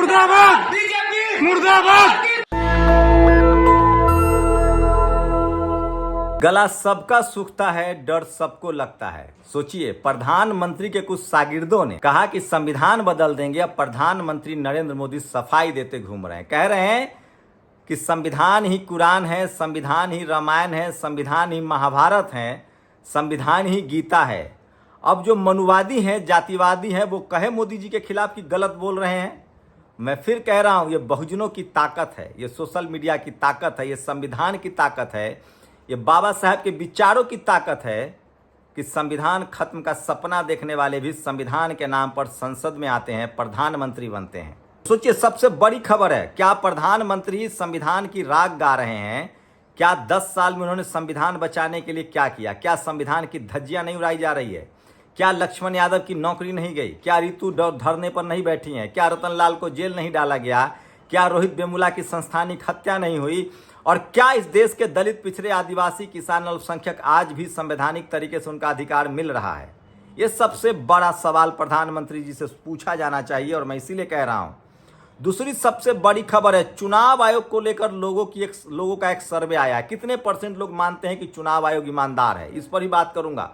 मुर्दाबाद बीजेपी मुर्दाबाद। गला सबका सूखता है, डर सबको लगता है। सोचिए, प्रधानमंत्री के कुछ शागिर्दों ने कहा कि संविधान बदल देंगे। अब प्रधानमंत्री नरेंद्र मोदी सफाई देते घूम रहे हैं, कह रहे हैं कि संविधान ही कुरान है, संविधान ही रामायण है, संविधान ही महाभारत है, संविधान ही गीता है। अब जो मनुवादी हैं, जातिवादी हैं, वो कहे मोदी जी के खिलाफ कि गलत बोल रहे हैं। मैं फिर कह रहा हूं, ये बहुजनों की ताकत है, ये सोशल मीडिया की ताकत है, ये संविधान की ताकत है, ये बाबा साहब के विचारों की ताकत है कि संविधान खत्म का सपना देखने वाले भी संविधान के नाम पर संसद में आते हैं, प्रधानमंत्री बनते हैं। सोचिए, सबसे बड़ी खबर है, क्या प्रधानमंत्री संविधान की राग गा रहे हैं? क्या 10 साल में उन्होंने संविधान बचाने के लिए क्या किया? क्या संविधान की धज्जियां नहीं उड़ाई जा रही है? क्या लक्ष्मण यादव की नौकरी नहीं गई? क्या रितु धरने पर नहीं बैठी हैं? क्या रतन लाल को जेल नहीं डाला गया? क्या रोहित वेमुला की संस्थानिक हत्या नहीं हुई? और क्या इस देश के दलित, पिछड़े, आदिवासी, किसान, अल्पसंख्यक आज भी संवैधानिक तरीके से उनका अधिकार मिल रहा है? ये सबसे बड़ा सवाल प्रधानमंत्री जी से पूछा जाना चाहिए, और मैं इसीलिए कह रहा हूं। दूसरी सबसे बड़ी खबर है, चुनाव आयोग को लेकर लोगों का एक सर्वे आया। कितने % लोग मानते हैं कि चुनाव आयोग ईमानदार है? इस पर ही बात करूंगा।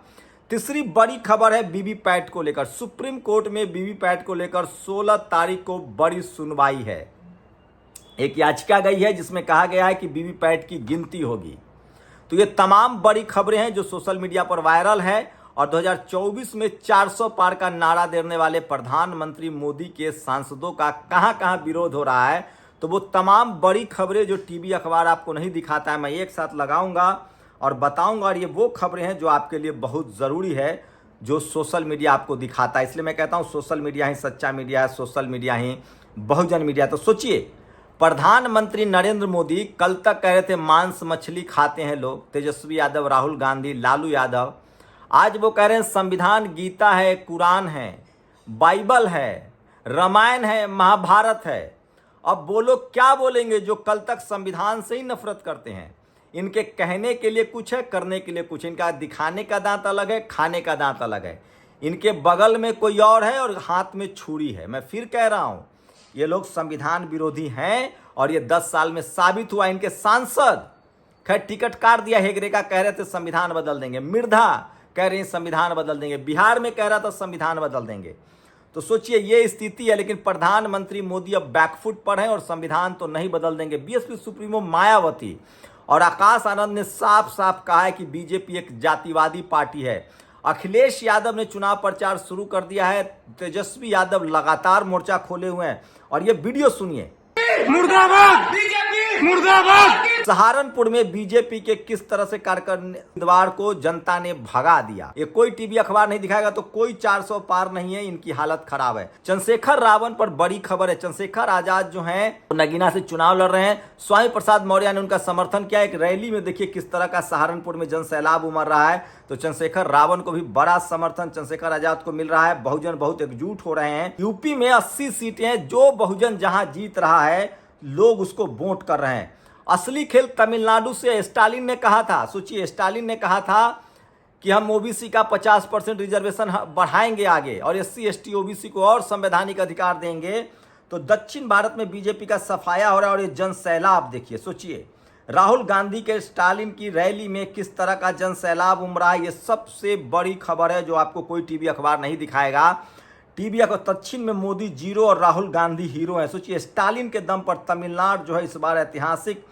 तीसरी बड़ी खबर है वीवीपैट को लेकर। सुप्रीम कोर्ट में वीवीपैट को लेकर 16 तारीख को बड़ी सुनवाई है। एक याचिका गई है जिसमें कहा गया है कि वीवीपैट की गिनती होगी। तो ये तमाम बड़ी खबरें हैं जो सोशल मीडिया पर वायरल है, और 2024 में 400 पार का नारा देने वाले प्रधानमंत्री मोदी के सांसदों का कहां कहां विरोध हो रहा है। तो वो तमाम बड़ी खबरें जो टीवी अखबार आपको नहीं दिखाता है, मैं एक साथ लगाऊंगा और बताऊंगा। और ये वो खबरें हैं जो आपके लिए बहुत ज़रूरी है, जो सोशल मीडिया आपको दिखाता है। इसलिए मैं कहता हूँ सोशल मीडिया ही सच्चा मीडिया है, सोशल मीडिया ही बहुजन मीडिया। तो सोचिए, प्रधानमंत्री नरेंद्र मोदी कल तक कह रहे थे मांस मछली खाते हैं लोग, तेजस्वी यादव, राहुल गांधी, लालू यादव। आज वो कह रहे हैं संविधान गीता है, कुरान है, बाइबल है, रामायण है, महाभारत है। अब वो लोग क्या बोलेंगे जो कल तक संविधान से ही नफरत करते हैं? इनके कहने के लिए कुछ है, करने के लिए कुछ। इनका दिखाने का दांत अलग है, खाने का दांत अलग है। इनके बगल में कोई और है और हाथ में छुरी है। मैं फिर कह रहा हूं, ये लोग संविधान विरोधी हैं, और ये 10 साल में साबित हुआ। इनके सांसद खैर टिकट काट दिया हेगड़े का, कह रहे थे संविधान बदल देंगे। मिर्धा कह रहे हैं संविधान बदल देंगे। बिहार में कह रहा था संविधान बदल देंगे। तो सोचिए, ये स्थिति है। लेकिन प्रधानमंत्री मोदी अब बैकफुट पर हैं और संविधान तो नहीं बदल देंगे। बीएसपी सुप्रीमो मायावती और आकाश आनंद ने साफ साफ कहा है कि बीजेपी एक जातिवादी पार्टी है। अखिलेश यादव ने चुनाव प्रचार शुरू कर दिया है। तेजस्वी यादव लगातार मोर्चा खोले हुए हैं, और ये वीडियो सुनिए। मुर्दाबाद बीजेपी मुर्दाबाद। सहारनपुर में बीजेपी के किस तरह से कार्यकर्ता को जनता ने भगा दिया। ये कोई टीवी अखबार नहीं दिखाएगा तो कोई 400 पार नहीं है, इनकी हालत खराब है। चंद्रशेखर रावण पर बड़ी खबर है। चंद्रशेखर आजाद जो हैं तो नगीना से चुनाव लड़ रहे हैं। स्वामी प्रसाद मौर्य ने उनका समर्थन किया। एक रैली में देखिए किस तरह का सहारनपुर में जन सैलाब उमड़ रहा है। तो चंद्रशेखर रावण को भी बड़ा समर्थन चंद्रशेखर आजाद को मिल रहा है। बहुजन बहुत एकजुट हो रहे हैं। यूपी में 80 सीटें जो बहुजन जहां जीत रहा है, लोग उसको वोट कर रहे हैं। असली खेल तमिलनाडु से। स्टालिन ने कहा था, सोचिए, स्टालिन ने कहा था कि हम ओबीसी का 50% रिजर्वेशन बढ़ाएंगे आगे, और SC ST OBC को और संवैधानिक अधिकार देंगे। तो दक्षिण भारत में बीजेपी का सफाया हो रहा है, और ये जन सैलाब देखिए। सोचिए, राहुल गांधी के स्टालिन की रैली में किस तरह का जन सैलाब उमड़ा है। ये सबसे बड़ी खबर है जो आपको कोई टीवी अखबार नहीं दिखाएगा। टीवी को दक्षिण में मोदी जीरो और राहुल गांधी हीरो है। सोचिए, स्टालिन के दम पर तमिलनाडु जो है इस बार ऐतिहासिक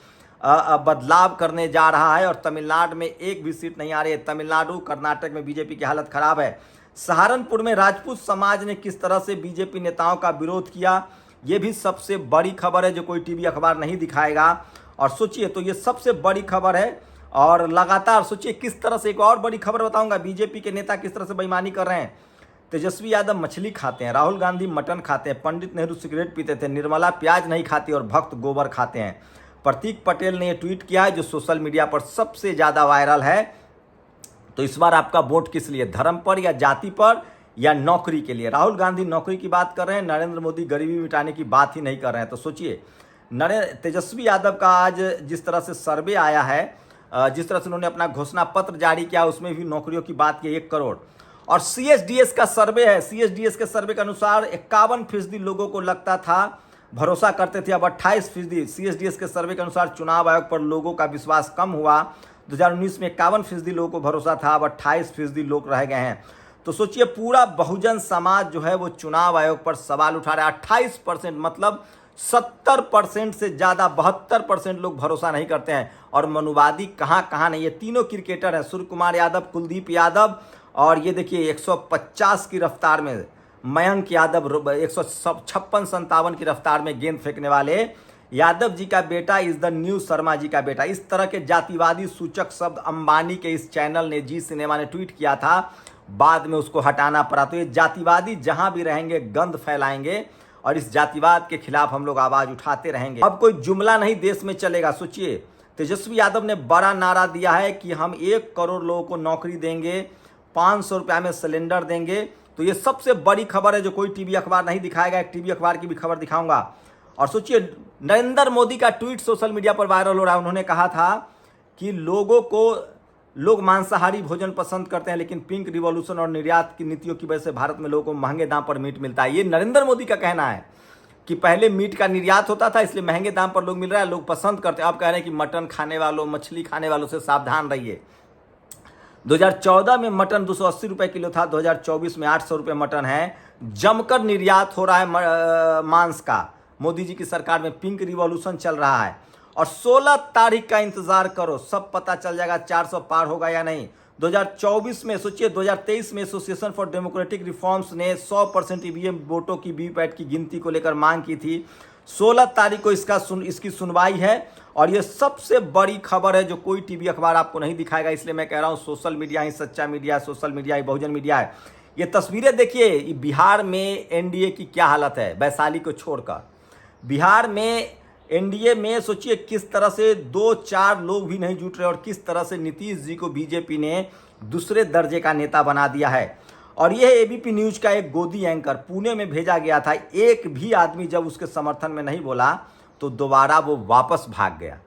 बदलाव करने जा रहा है, और तमिलनाडु में एक भी सीट नहीं आ रही है। तमिलनाडु, कर्नाटक में बीजेपी की हालत खराब है। सहारनपुर में राजपूत समाज ने किस तरह से बीजेपी नेताओं का विरोध किया, ये भी सबसे बड़ी खबर है जो कोई टीवी अखबार नहीं दिखाएगा। और सोचिए, तो ये सबसे बड़ी खबर है। और लगातार सोचिए किस तरह से, एक और बड़ी खबर बताऊंगा, बीजेपी के नेता किस तरह से बेईमानी कर रहे हैं। तेजस्वी यादव मछली खाते हैं, राहुल गांधी मटन खाते हैं, पंडित नेहरू सिगरेट पीते थे, निर्मला प्याज नहीं खाती और भक्त गोबर खाते हैं। प्रतीक पटेल ने यह ट्वीट किया है जो सोशल मीडिया पर सबसे ज़्यादा वायरल है। तो इस बार आपका वोट किस लिए, धर्म पर या जाति पर या नौकरी के लिए? राहुल गांधी नौकरी की बात कर रहे हैं, नरेंद्र मोदी गरीबी मिटाने की बात ही नहीं कर रहे हैं। तो सोचिए, तेजस्वी यादव का आज जिस तरह से सर्वे आया है, जिस तरह से उन्होंने अपना घोषणा पत्र जारी किया, उसमें भी नौकरियों की बात की 1 करोड़। और CSDS का सर्वे है, CSDS के सर्वे के अनुसार 51% लोगों को लगता था भरोसा करते थे अब 28%। CSDS के सर्वे के अनुसार चुनाव आयोग पर लोगों का विश्वास कम हुआ। 2019 में 51% लोगों को भरोसा था, अब 28% लोग रह गए हैं। तो सोचिए पूरा बहुजन समाज जो है वो चुनाव आयोग पर सवाल उठा रहा है। 28% मतलब 70% से ज़्यादा 72% लोग भरोसा नहीं करते हैं। और मनुवादी कहाँ कहाँ नहीं, ये तीनों क्रिकेटर हैं, सूर्य कुमार यादव, कुलदीप यादव और ये देखिए 150 की रफ्तार में मयंक यादव, 156-57 की रफ्तार में गेंद फेंकने वाले यादव जी का बेटा is the new Sharma ji का बेटा। इस तरह के जातिवादी सूचक शब्द अंबानी के इस चैनल ने, जी सिनेमा ने ट्वीट किया था, बाद में उसको हटाना पड़ा। तो ये जातिवादी जहां भी रहेंगे गंद फैलाएंगे और इस जातिवाद के खिलाफ हम लोग आवाज उठाते रहेंगे। अब कोई जुमला नहीं देश में चलेगा। सोचिए तेजस्वी यादव ने बड़ा नारा दिया है कि हम 1 करोड़ लोगों को नौकरी देंगे, 500 रुपया में सिलेंडर देंगे। तो ये सबसे बड़ी खबर है जो कोई टीवी अखबार नहीं दिखाएगा। एक टीवी अखबार की भी खबर दिखाऊंगा। और सोचिए नरेंद्र मोदी का ट्वीट सोशल मीडिया पर वायरल हो रहा है। उन्होंने कहा था कि लोग मांसाहारी भोजन पसंद करते हैं, लेकिन पिंक रिवॉल्यूशन और निर्यात की नीतियों की वजह से भारत में लोगों को महंगे दाम पर मीट मिलता है। ये नरेंद्र मोदी का कहना है कि पहले मीट का निर्यात होता था इसलिए महंगे दाम पर लोग मिल रहा है, लोग पसंद करते हैं। अब कह रहे हैं कि मटन खाने वालों, मछली खाने वालों से सावधान रहिए। 2014 में मटन 280 रुपये किलो था, 2024 में 800 रुपये मटन है। जमकर निर्यात हो रहा है मांस का। मोदी जी की सरकार में पिंक रिवॉल्यूशन चल रहा है। और 16 तारीख का इंतजार करो, सब पता चल जाएगा 400 पार होगा या नहीं। 2024 में सोचिए 2023 में एसोसिएशन फॉर डेमोक्रेटिक रिफॉर्म्स ने 100% ईवीएम वोटों की वीवीपैट की गिनती को लेकर मांग की थी। 16 तारीख को इसकी सुनवाई है। और ये सबसे बड़ी खबर है जो कोई टीवी अखबार आपको नहीं दिखाएगा। इसलिए मैं कह रहा हूँ सोशल मीडिया ही सच्चा मीडिया है, सोशल मीडिया ही बहुजन मीडिया है। ये तस्वीरें देखिए बिहार में एनडीए की क्या हालत है, वैशाली को छोड़कर। बिहार में एनडीए में सोचिए किस तरह से 2-4 लोग भी नहीं जुट रहे और किस तरह से नीतीश जी को बीजेपी ने दूसरे दर्जे का नेता बना दिया है। और यह एबीपी न्यूज का एक गोदी एंकर पुणे में भेजा गया था। एक भी आदमी जब उसके समर्थन में नहीं बोला तो दोबारा वो वापस भाग गया।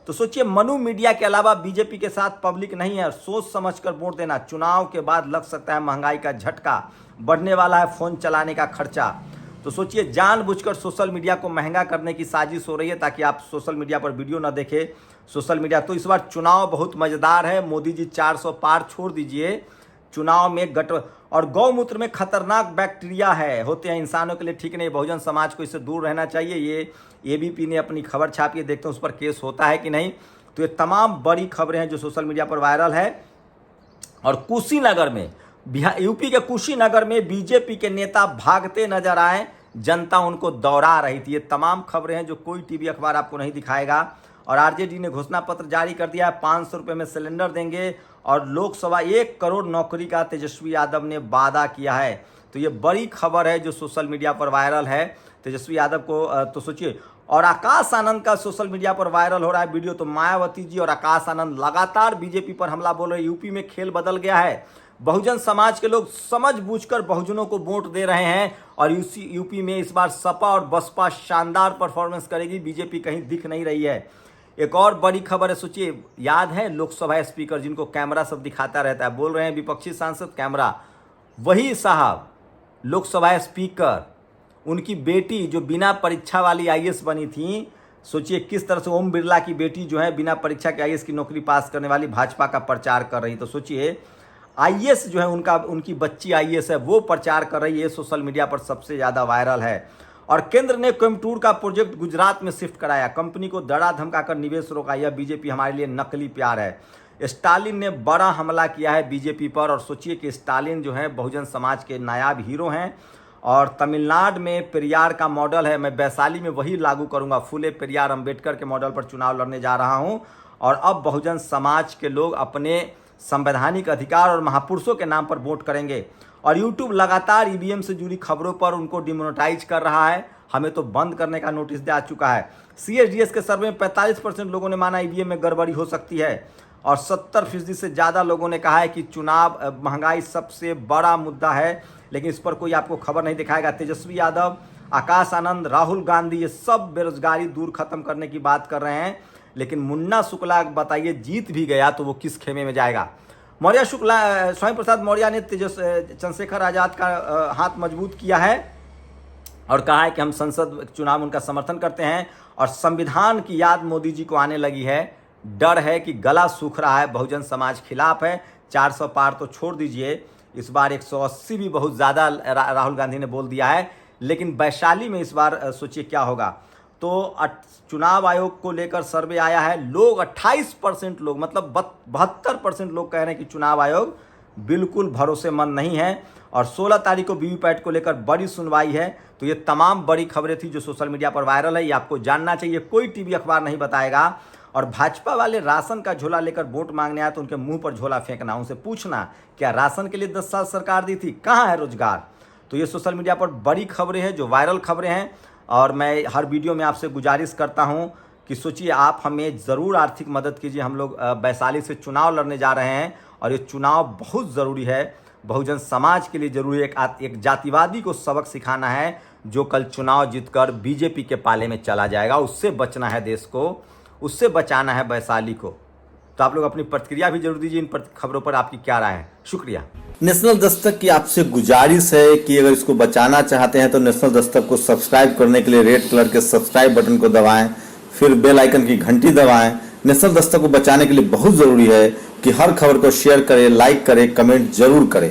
तो सोचिए मनु मीडिया के अलावा बीजेपी के साथ पब्लिक नहीं है। सोच समझकर वोट देना। चुनाव के बाद लग सकता है महंगाई का झटका, बढ़ने वाला है फोन चलाने का खर्चा। तो सोचिए जानबूझकर सोशल मीडिया को महंगा करने की साजिश हो रही है ताकि आप सोशल मीडिया पर वीडियो ना देखें। सोशल मीडिया तो इस बार चुनाव बहुत मजेदार है। मोदी जी 400 पार छोड़ दीजिए। चुनाव में और गौमूत्र में खतरनाक बैक्टीरिया होते हैं, इंसानों के लिए ठीक नहीं। बहुजन समाज को इससे दूर रहना चाहिए। ये एबीपी ने अपनी खबर छापी है, देखते हैं उस पर केस होता है कि नहीं। तो ये तमाम बड़ी खबरें हैं जो सोशल मीडिया पर वायरल है। और कुशीनगर में, यूपी के कुशीनगर में बीजेपी के नेता भागते नजर आए, जनता उनको दौड़ा रही थी। ये तमाम खबरें हैं जो कोई टीवी अखबार आपको नहीं दिखाएगा। और आरजेडी ने घोषणा पत्र जारी कर दिया है, 500 रुपये में सिलेंडर देंगे और लोकसभा 1 करोड़ नौकरी का तेजस्वी यादव ने वादा किया है। तो ये बड़ी खबर है जो सोशल मीडिया पर वायरल है तेजस्वी यादव को। तो सोचिए, और आकाश आनंद का सोशल मीडिया पर वायरल हो रहा है वीडियो। तो मायावती जी और आकाश आनंद लगातार बीजेपी पर हमला बोल रहे हैं। यूपी में खेल बदल गया है। बहुजन समाज के लोग समझ बूझकर बहुजनों को वोट दे रहे हैं। और यूपी में इस बार सपा और बसपा शानदार परफॉर्मेंस करेगी, बीजेपी कहीं दिख नहीं रही है। एक और बड़ी खबर है, सोचिए याद है लोकसभा स्पीकर जिनको कैमरा सब दिखाता रहता है, बोल रहे हैं विपक्षी सांसद कैमरा, वही साहब लोकसभा स्पीकर, उनकी बेटी जो बिना परीक्षा वाली आईएएस बनी थी। सोचिए किस तरह से ओम बिरला की बेटी जो है बिना परीक्षा के आईएएस की नौकरी पास करने वाली भाजपा का प्रचार कर रही। तो सोचिए आईएएस जो है उनकी बच्ची आईएएस है, वो प्रचार कर रही है। सोशल मीडिया पर सबसे ज़्यादा वायरल है। और केंद्र ने कोयम्बटूर का प्रोजेक्ट गुजरात में शिफ्ट कराया, कंपनी को दड़ा धमकाकर निवेश रोका। यह बीजेपी हमारे लिए नकली प्यार है। स्टालिन ने बड़ा हमला किया है बीजेपी पर। और सोचिए कि स्टालिन जो है बहुजन समाज के नायाब हीरो हैं। और तमिलनाडु में पेरियार का मॉडल है, मैं वैशाली में वही लागू करूंगा। फुले पेरियार अम्बेडकर के मॉडल पर चुनाव लड़ने जा रहा हूं। और अब बहुजन समाज के लोग अपने संवैधानिक अधिकार और महापुरुषों के नाम पर वोट करेंगे। और यूट्यूब लगातार ईवीएम से जुड़ी खबरों पर उनको डिमोनेटाइज कर रहा है। हमें तो बंद करने का नोटिस दे चुका है। CSDS के सर्वे में 45% लोगों ने माना ईवीएम में गड़बड़ी हो सकती है। और 70% से ज़्यादा लोगों ने कहा है कि चुनाव महंगाई सबसे बड़ा मुद्दा है। लेकिन इस पर कोई आपको खबर नहीं दिखाएगा। तेजस्वी यादव, आकाश आनंद, राहुल गांधी, ये सब बेरोजगारी दूर खत्म करने की बात कर रहे हैं। लेकिन मुन्ना शुक्ला बताइए जीत भी गया तो वो किस खेमे में जाएगा। मौर्य शुक्ला, स्वामी प्रसाद मौर्य ने चंद्रशेखर आजाद का हाथ मजबूत किया है। और कहा है कि हम संसद चुनाव में उनका समर्थन करते हैं और संविधान की याद मोदी जी को आने लगी है। डर है कि गला सूख रहा है, बहुजन समाज खिलाफ है। 400 पार तो छोड़ दीजिए, इस बार 180 भी बहुत ज़्यादा राहुल गांधी ने बोल दिया है। लेकिन वैशाली में इस बार सोचिए क्या होगा। तो चुनाव आयोग को लेकर सर्वे आया है, लोग 28% लोग मतलब 72% लोग कह रहे हैं कि चुनाव आयोग बिल्कुल भरोसेमंद नहीं है। और 16 तारीख को वीवीपैट को लेकर बड़ी सुनवाई है। तो ये तमाम बड़ी खबरें थी जो सोशल मीडिया पर वायरल है, ये आपको जानना चाहिए, कोई टीवी अखबार नहीं बताएगा। और भाजपा वाले राशन का झोला लेकर वोट मांगने आए तो उनके मुंह पर झोला फेंकना, उनसे पूछना क्या राशन के लिए 10 साल सरकार दी थी, कहाँ है रोजगार। तो ये सोशल मीडिया पर बड़ी खबरें हैं जो वायरल खबरें हैं। और मैं हर वीडियो में आपसे गुजारिश करता हूं कि सोचिए आप हमें ज़रूर आर्थिक मदद कीजिए। हम लोग वैशाली से चुनाव लड़ने जा रहे हैं और ये चुनाव बहुत ज़रूरी है, बहुजन समाज के लिए जरूरी है। एक जातिवादी को सबक सिखाना है जो कल चुनाव जीतकर बीजेपी के पाले में चला जाएगा। उससे बचना है देश को, उससे बचाना है वैशाली को। तो आप लोग अपनी प्रतिक्रिया भी जरूर दीजिए, इन खबरों पर आपकी क्या राय है। शुक्रिया। नेशनल दस्तक की आपसे गुजारिश है कि अगर इसको बचाना चाहते हैं तो नेशनल दस्तक को सब्सक्राइब करने के लिए रेड कलर के सब्सक्राइब बटन को दबाएं, फिर बेल आइकन की घंटी दबाएं। नेशनल दस्तक को बचाने के लिए बहुत जरूरी है कि हर खबर को शेयर करें, लाइक करें, कमेंट जरूर करें।